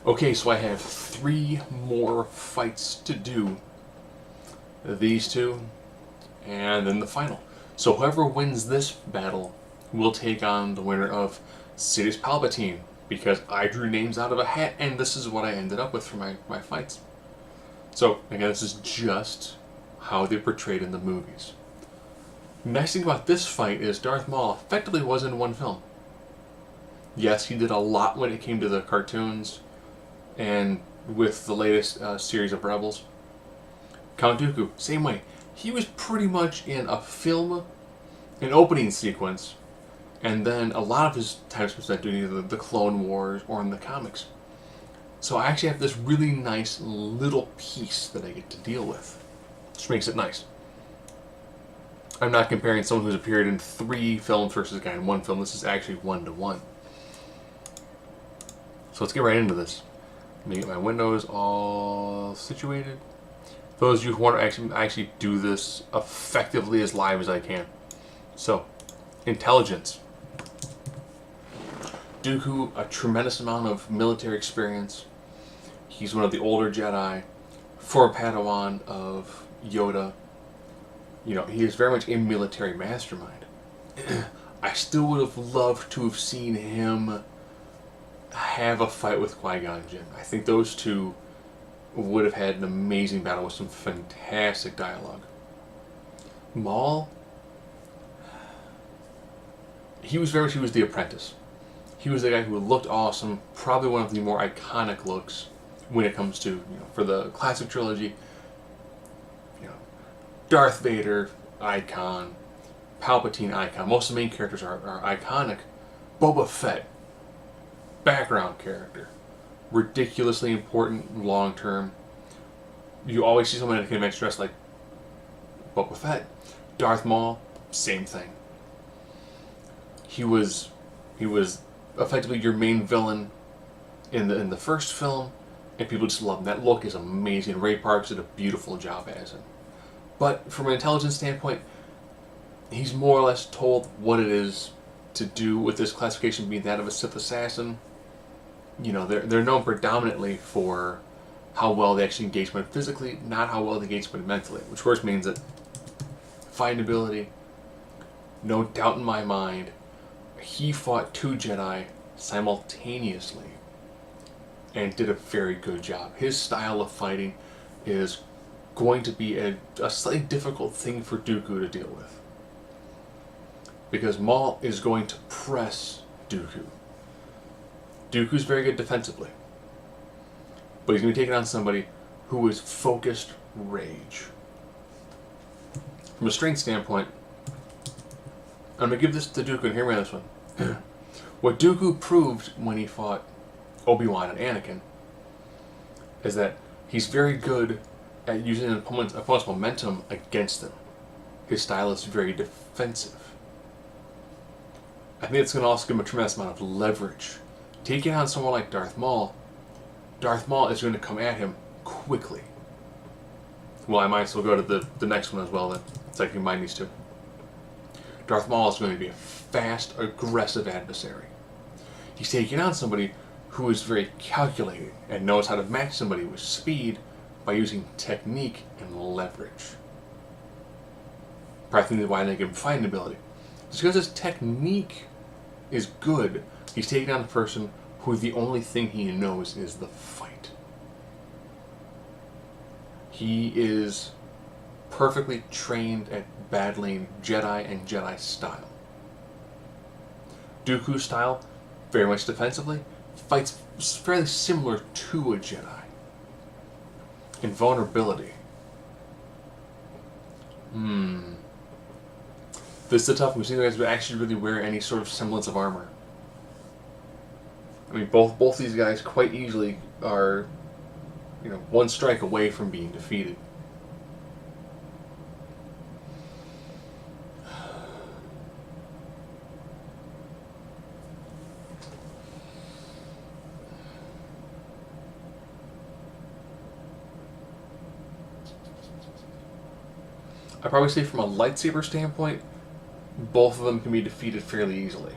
Okay, so I have 3 more fights to do. These two, and then the final. So whoever wins this battle will take on the winner of Sidious Palpatine, because I drew names out of a hat, and this is what I ended up with for my fights. So, again, this is just how they're portrayed in the movies. Nice thing about this fight is Darth Maul effectively was in one film. Yes, he did a lot when it came to the cartoons, and with the latest series of Rebels. Count Dooku, same way. He was pretty much in a film, an opening sequence, and then a lot of his time was spent doing either the Clone Wars or in the comics. So I actually have this really nice little piece that I get to deal with, which makes it nice. I'm not comparing someone who's appeared in 3 films versus a guy in 1 film. This is actually 1-to-1. So let's get right into this. Let me get my windows all situated. Those of you who want to actually do this effectively as live as I can. So, intelligence. Dooku, a tremendous amount of military experience. He's one of the older Jedi, former Padawan of Yoda. You know, he is very much a military mastermind. I still would have loved to have seen him have a fight with Qui-Gon Jinn. I think those two would have had an amazing battle with some fantastic dialogue. Maul, he was the apprentice. He was the guy who looked awesome, probably one of the more iconic looks when it comes to, for the classic trilogy, Darth Vader, icon, Palpatine, icon. Most of the main characters are iconic. Boba Fett, background character. Ridiculously important long term. You always see someone at a convention dressed like Boba Fett. Darth Maul, same thing. He was effectively your main villain in the first film, and people just love him. That look is amazing. Ray Parks did a beautiful job as him. But from an intelligence standpoint, he's more or less told what it is to do, with this classification being that of a Sith assassin. They're known predominantly for how well they actually engage with physically, not how well they engage with mentally, which of course means that fighting ability, no doubt in my mind, he fought 2 Jedi simultaneously and did a very good job. His style of fighting is going to be a slightly difficult thing for Dooku to deal with, because Maul is going to press Dooku. Dooku's very good defensively, but he's going to be taking on somebody who is focused rage. From a strength standpoint, I'm going to give this to Dooku, and hear me on this one. What Dooku proved when he fought Obi-Wan and Anakin is that he's very good at using an opponent's momentum against them. His style is very defensive. I think it's going to also give him a tremendous amount of leverage. Taking on someone like Darth Maul is going to come at him quickly. Well, I might as well go to the next one as well then, so I can combine these two. Darth Maul is going to be a fast, aggressive adversary. He's taking on somebody who is very calculating and knows how to match somebody with speed by using technique and leverage. Probably thinking why they give him fighting ability. It's because his technique is good. He's taking on a person who the only thing he knows is the fight. He is perfectly trained at battling Jedi and Jedi style. Dooku's style, very much defensively, fights fairly similar to a Jedi. Invulnerability. This is a tough one. We've seen guys who actually really wear any sort of semblance of armor. I mean, both these guys quite easily are, one strike away from being defeated. I'd probably say from a lightsaber standpoint, both of them can be defeated fairly easily.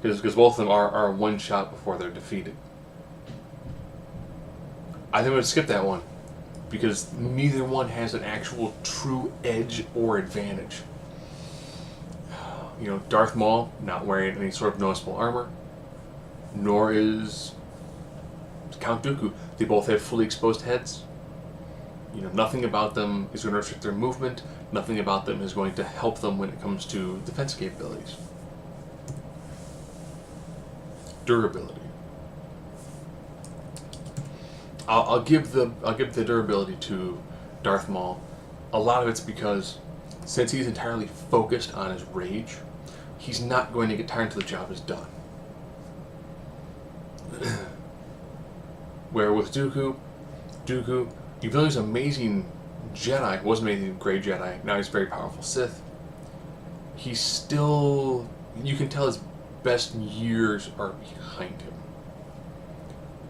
because both of them are one shot before they're defeated. I think I'm going to skip that one because neither one has an actual true edge or advantage. You know, Darth Maul not wearing any sort of noticeable armor, nor is Count Dooku. They both have fully exposed heads. You know, nothing about them is going to restrict their movement. Nothing about them is going to help them when it comes to defense capabilities. Durability. I'll give the durability to Darth Maul. A lot of it's because since he's entirely focused on his rage, he's not going to get tired until the job is done. Where with Dooku, even though he's an amazing Jedi, wasn't an amazing great Jedi, now he's a very powerful Sith, he's still, you can tell his best years are behind him.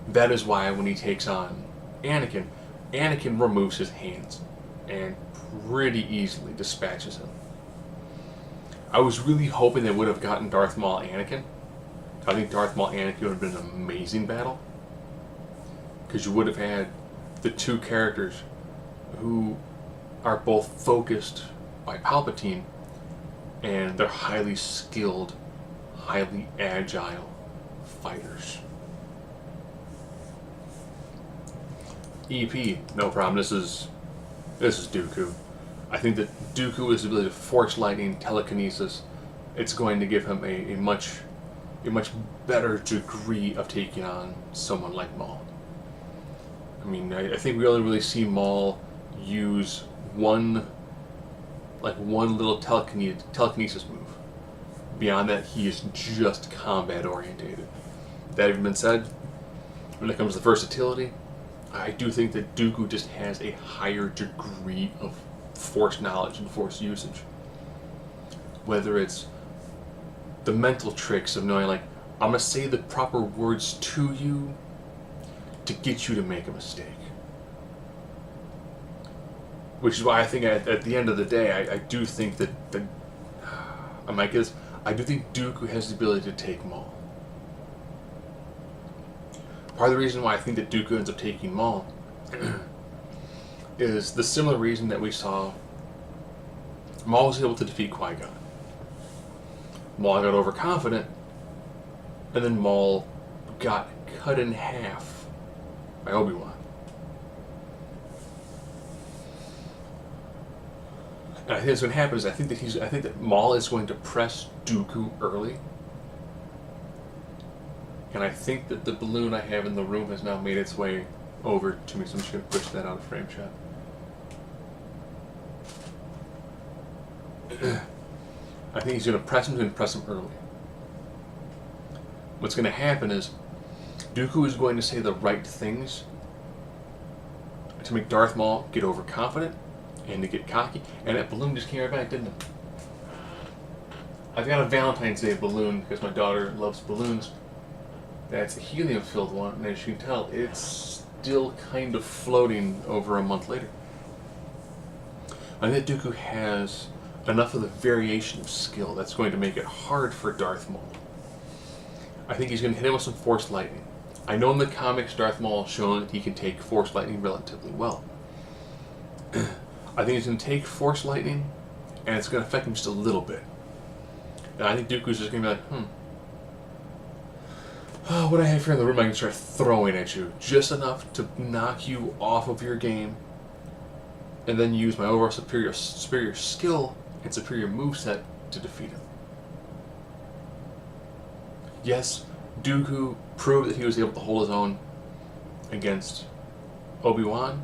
That is why when he takes on Anakin removes his hands and pretty easily dispatches him. I was really hoping they would have gotten Darth Maul Anakin. I think Darth Maul Anakin would have been an amazing battle. Because you would have had the two characters who are both focused by Palpatine, and they're highly skilled, highly agile fighters. EP, no problem. This is Dooku. I think that Dooku is the ability to force lightning, telekinesis. It's going to give him a much better degree of taking on someone like Maul. I mean, I think we only really see Maul use one little telekinesis move. Beyond that, he is just combat orientated. That having been said, when it comes to versatility, I do think that Dooku just has a higher degree of force knowledge and force usage. Whether it's the mental tricks of knowing, like, I'm going to say the proper words to you to get you to make a mistake. Which is why I think at the end of the day, I do think that I do think Dooku has the ability to take Maul. Part of the reason why I think that Dooku ends up taking Maul is the similar reason that we saw Maul was able to defeat Qui-Gon. Maul got overconfident, and then Maul got cut in half by Obi-Wan. And I think what's going to happen is I think that Maul is going to press Dooku early. And I think that the balloon I have in the room has now made its way over to me, so I'm just going to push that out of frame shot. I think he's going to press him early. What's going to happen is Dooku is going to say the right things to make Darth Maul get overconfident and to get cocky, and that balloon just came right back, didn't it? I've got a Valentine's Day balloon because my daughter loves balloons. That's a helium-filled one, and as you can tell, it's still kind of floating over a month later. I think Dooku has enough of the variation of skill that's going to make it hard for Darth Maul. I think he's going to hit him with some Force Lightning. I know in the comics Darth Maul has shown that he can take Force Lightning relatively well. I think he's going to take Force Lightning, and it's going to affect him just a little bit. And I think Dooku's just going to be like, what I have here in the room I can start throwing at you. Just enough to knock you off of your game, and then use my overall superior skill and superior moveset to defeat him. Yes, Dooku proved that he was able to hold his own against Obi-Wan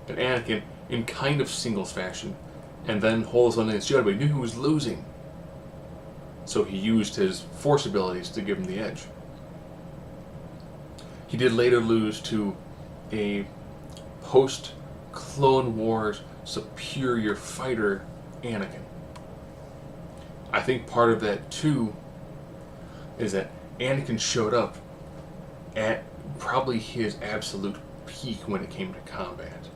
and Anakin in kind of singles fashion, and then hold his own against Yoda, but he knew he was losing. So he used his Force abilities to give him the edge. He did later lose to a post-Clone Wars superior fighter, Anakin. I think part of that, too, is that Anakin showed up at probably his absolute peak when it came to combat.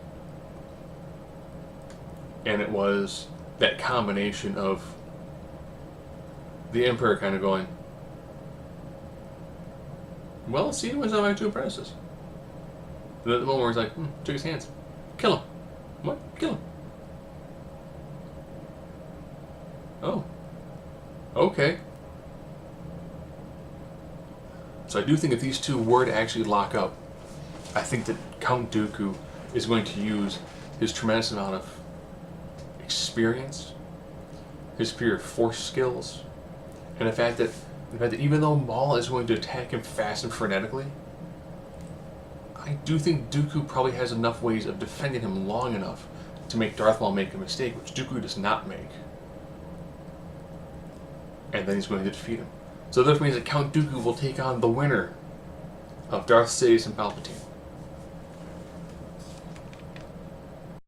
And it was that combination of the Emperor kind of going, Well, let's see who wins out of 2 apprentices. And at the moment where he's like, took his hands. Kill him. What? Kill him. Oh. Okay. So I do think if these two were to actually lock up, I think that Count Dooku is going to use his tremendous amount of experience, his superior force skills, and the fact that even though Maul is going to attack him fast and frenetically, I do think Dooku probably has enough ways of defending him long enough to make Darth Maul make a mistake, which Dooku does not make. And then he's going to defeat him. So that means that Count Dooku will take on the winner of Darth Sidious and Palpatine.